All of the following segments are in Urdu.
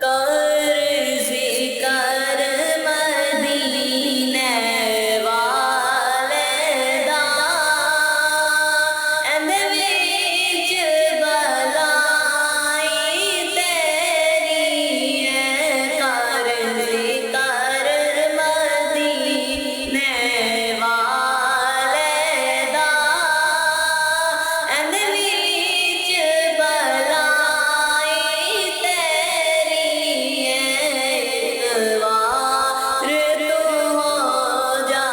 قرض کر مدینے والدا اندھ وچ بلائی تیری ہے قرض کر مدینے والدا اندھ وچ بلائی تیری ہے ایک وار تو ہو جا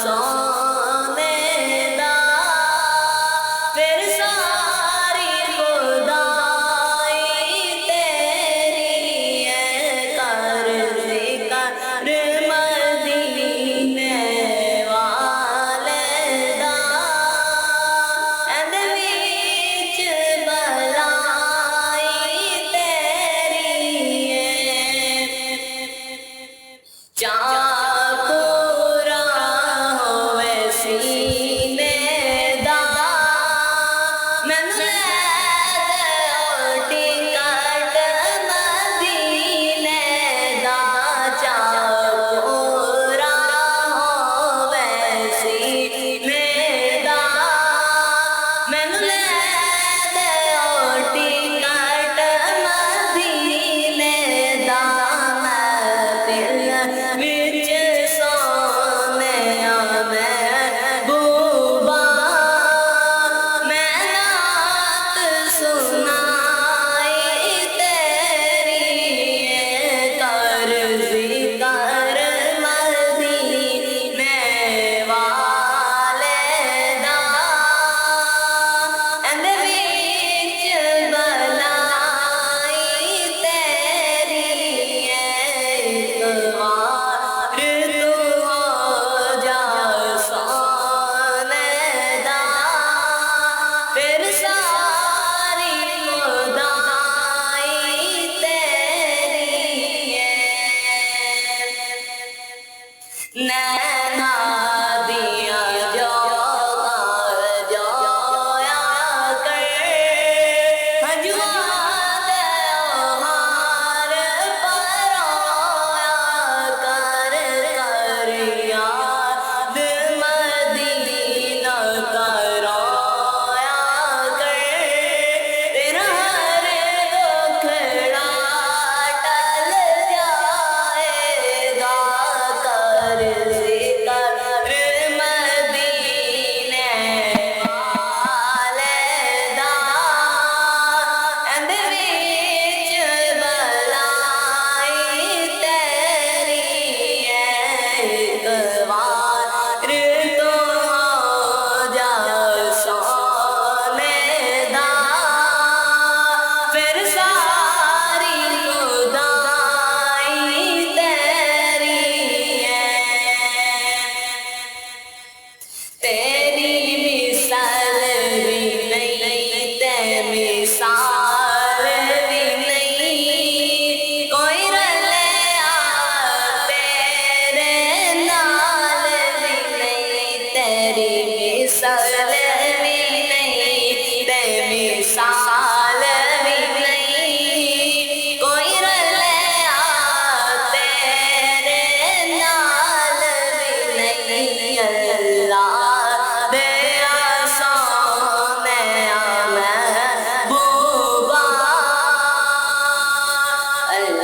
سونے دا پھر ساری خدائی تیری ہے قرض کر مدینے والدا اندھ وچ بلائی تیری ہے چاں پورا ہوئے سینے دا مینوں لے دے ٹکٹ مدینے دا چاں پورا ہوئے سینے دا مینوں لے دے ٹکٹ مدینے دا میں دل وچ سونے محبوبا میں نعت سنائی تیری ہے قرض کر مدینے والدا اندھ وچ بلائی تیری ہے ایک وار تو ہو جا سونے دا پھر ساری خدائی تیری ہے نینا دیا جویا کر ہنجواں دے ہار پرویا کر کر یاد مدینہ کرویا کر تیرا ہر دکھڑا ٹل جائے گا قرض کر مدینے والدا اندھ وچ بلائی تیری ہے ایک وار تو ہو جا سونے دا پھر ساری خدائی تیری ہے تیری مثال بھی نہیں تے مثال بھی نہیں کوئی رلیا تیرے نال بھی نہیں تیری مثال بھی نہیں تے مثال بھی نہیں کوئی رلیا تیرے نال بھی نہیں اللہ دیا سونے محبوبا اللہ